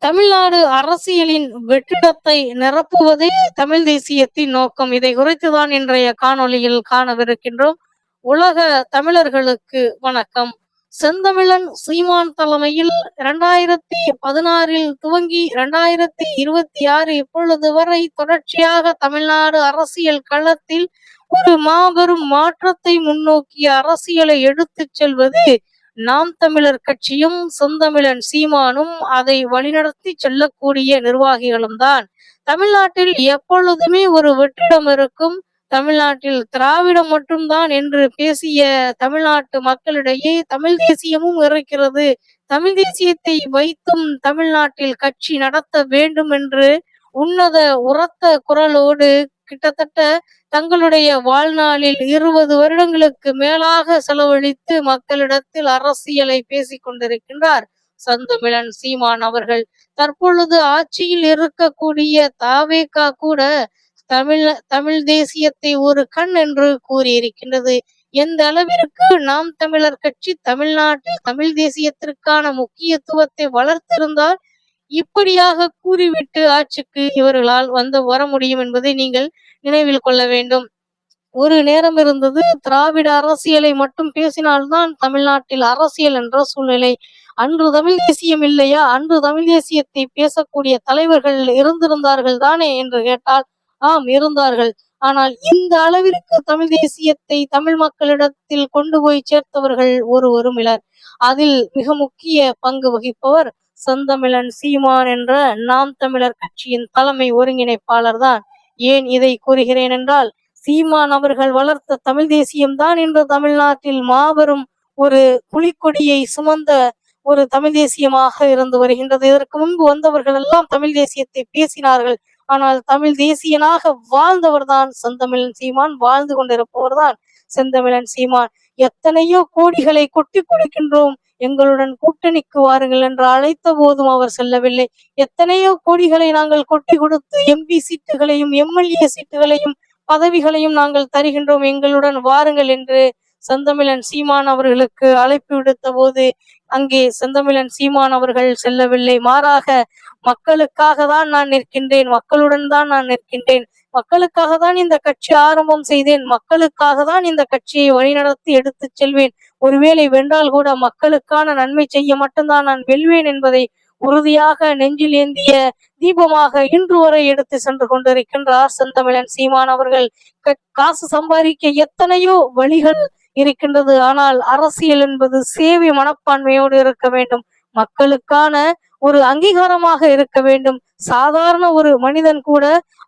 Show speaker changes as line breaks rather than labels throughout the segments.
தமிழ்நாடு அரசியலின் வெற்றிடத்தை நிரப்புவதே தமிழ் தேசியத்தின் நோக்கம். இதை குறித்துதான் இன்றைய காணொளியில் காணவிருக்கின்றோம். உலக தமிழர்களுக்கு வணக்கம். செந்தமிழன் சீமான் தலைமையில் 2016 துவங்கி 2026 இப்பொழுது வரை தொடர்ச்சியாக தமிழ்நாடு அரசியல் களத்தில் ஒரு மாபெரும் மாற்றத்தை முன்னோக்கிய அரசியலை எடுத்துச் செல்வது நாம் தமிழர் கட்சியும் செந்தமிழன் சீமானும் அதை வழிநடத்தி செல்லக்கூடிய நிர்வாகிகளும் தான். தமிழ்நாட்டில் எப்பொழுதுமே ஒரு வெற்றிடம் இருக்கும். தமிழ்நாட்டில் திராவிடம் மட்டும்தான் என்று பேசிய தமிழ்நாட்டு மக்களிடையே தமிழ் தேசியமும் இருக்கிறது. தமிழ் தேசியத்தை வைத்தும் தமிழ்நாட்டில் கட்சி நடத்த வேண்டும் என்று உன்னத உரத்த குரலோடு கிட்டத்தட்ட தங்களுடைய வாழ்நாளில் 20 வருடங்களுக்கு மேலாக செலவழித்து மக்களிடத்தில் அரசியலை பேசிக் கொண்டிருக்கின்றார் செந்தமிழன் சீமான் அவர்கள். தற்பொழுது ஆட்சியில் இருக்கக்கூடிய தாவேகா கூட தமிழ் தேசியத்தை ஒரு கண் என்று கூறியிருக்கின்றது. எந்த அளவிற்கு நாம் தமிழர் கட்சி தமிழ்நாட்டில் தமிழ் தேசியத்திற்கான முக்கியத்துவத்தை வளர்த்திருந்தால் இப்படியாக கூறிவிட்டு ஆட்சிக்கு இவர்களால் வர முடியும் என்பதை நீங்கள் நினைவில் கொள்ள வேண்டும். ஒரு நேரம் இருந்தது, திராவிட அரசியலை மட்டும் பேசினால்தான் தமிழ்நாட்டில் அரசியல் என்ற சூழ்நிலை. அன்று தமிழ் தேசியம் இல்லையா? அன்று தமிழ் தேசியத்தை பேசக்கூடிய தலைவர்கள் இருந்திருந்தார்கள் தானே என்று கேட்டால் ஆம், இருந்தார்கள். ஆனால் இந்த அளவிற்கு தமிழ் தேசியத்தை தமிழ் மக்களிடத்தில் கொண்டு போய் சேர்த்தவர்கள் ஒருவரும் இலர். அதில் மிக முக்கிய பங்கு வகிப்பவர் செந்தமிழன் சீமான் என்ற நாம் தமிழர் கட்சியின் தலைமை ஒருங்கிணைப்பாளர் தான். ஏன் இதை கூறுகிறேன் என்றால், சீமான் அவர்கள் வளர்த்த தமிழ் தேசியம்தான் இன்று தமிழ்நாட்டில் மாபெரும் ஒரு புலிக்கொடியை சுமந்த ஒரு தமிழ் தேசியமாக இருந்து வருகின்றது. இதற்கு முன்பு வந்தவர்கள் எல்லாம் தமிழ் தேசியத்தை பேசினார்கள். ஆனால் தமிழ் தேசியனாக வாழ்ந்தவர் தான் செந்தமிழன் சீமான், வாழ்ந்து கொண்டிருப்பவர் தான் செந்தமிழன் சீமான். எத்தனையோ கோடிகளை கொட்டி கொடுக்கின்றோம், எங்களுடன் கூட்டணிக்கு வாருங்கள் என்று அழைத்த போதும் அவர் செல்லவில்லை. எத்தனையோ கோடிகளை நாங்கள் கொட்டி கொடுத்து எம்பி சீட்டுகளையும் எம்எல்ஏ சீட்டுகளையும் பதவிகளையும் நாங்கள் தருகின்றோம், எங்களுடன் வாருங்கள் என்று செந்தமிழன் சீமான் அவர்களுக்கு அழைப்பு விடுத்த போது அங்கே செந்தமிழன் சீமான் அவர்கள் செல்லவில்லை. மாறாக மக்களுக்காக தான் நான் நிற்கின்றேன், மக்களுடன் தான் நான் நிற்கின்றேன், மக்களுக்காக தான் இந்த கட்சி ஆரம்பம் செய்தேன், மக்களுக்காக தான் இந்த கட்சியை வழிநடத்தி எடுத்து செல்வேன், ஒருவேளை வென்றால் கூட மக்களுக்கான நன்மை செய்ய மட்டும்தான் நான் வெல்வேன் என்பதை உறுதியாக நெஞ்சில் ஏந்திய தீபமாக இன்று வரை எடுத்து சென்று கொண்டிருக்கின்றார் செந்தமிழன் சீமான் அவர்கள். காசு சம்பாதிக்க எத்தனையோ வழிகள் இருக்கின்றது. ஆனால் அரசியல் என்பது சேவை மனப்பான்மையோடு இருக்க வேண்டும், மக்களுக்கான ஒரு அங்கீகாரமாக இருக்க வேண்டும். சாதாரண ஒரு மனிதன் கூட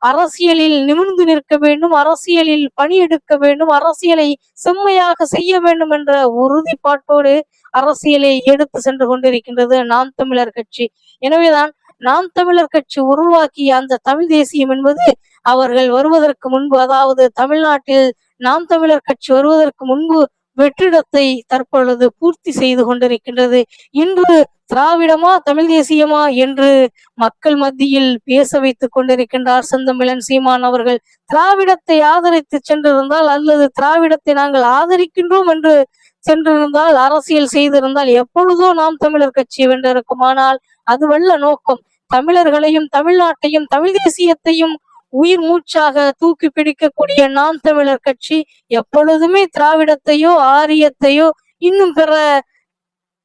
அரசியலில் நிமிர்ந்து நிற்க வேண்டும், அரசியலில் பணியெடுக்க வேண்டும், அரசியலை செம்மையாக செய்ய வேண்டும் என்ற உறுதிப்பாட்டோடு அரசியலை எடுத்து சென்று கொண்டிருக்கின்றது நாம் தமிழர் கட்சி. எனவேதான் நாம் தமிழர் கட்சி உருவாக்கிய அந்த தமிழ் தேசியம் என்பது அவர்கள் வருவதற்கு முன்பு, அதாவது தமிழ்நாட்டில் நாம் தமிழர் கட்சி வருவதற்கு முன்பு வெற்றிடத்தை தற்பொழுது பூர்த்தி செய்து கொண்டிருக்கின்றது. இன்று திராவிடமா தமிழ் தேசியமா என்று மக்கள் மத்தியில் பேச வைத்துக் கொண்டிருக்கின்றார் செந்தமிழன் சீமான் அவர்கள். திராவிடத்தை ஆதரித்து சென்றிருந்தால் அல்லது திராவிடத்தை நாங்கள் ஆதரிக்கின்றோம் என்று சென்றிருந்தால், அரசியல் செய்திருந்தால் எப்பொழுதோ நாம் தமிழர் கட்சி வென்றிருக்கும். ஆனால் அதுவல்ல நோக்கம். தமிழர்களையும் தமிழ்நாட்டையும் தமிழ் தேசியத்தையும் உயிர் மூச்சாக தூக்கி பிடிக்கக்கூடிய நாம் தமிழர் கட்சி எப்பொழுதுமே திராவிடத்தையோ ஆரியத்தையோ இன்னும் பிற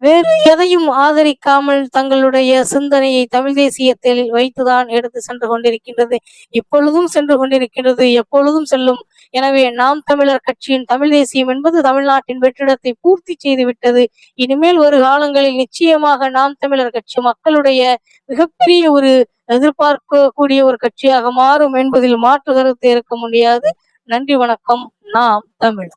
வேறு எதையும் ஆதரிக்காமல் தங்களுடைய சிந்தனையை தமிழ் தேசியத்தில் வைத்துதான் எடுத்து சென்று கொண்டிருக்கின்றது. இப்பொழுதும் சென்று கொண்டிருக்கின்றது, எப்பொழுதும் செல்லும். எனவே நாம் தமிழர் கட்சியின் தமிழ் தேசியம் என்பது தமிழ்நாட்டின் வெற்றிடத்தை பூர்த்தி செய்து விட்டது. இனிமேல் ஒரு காலங்களில் நிச்சயமாக நாம் தமிழர் கட்சி மக்களுடைய மிகப்பெரிய ஒரு எதிர்பார்க்கக்கூடிய ஒரு கட்சியாக மாறும் என்பதில் மாற்று கருத்து இருக்க முடியாது. நன்றி, வணக்கம். நாம் தமிழ்.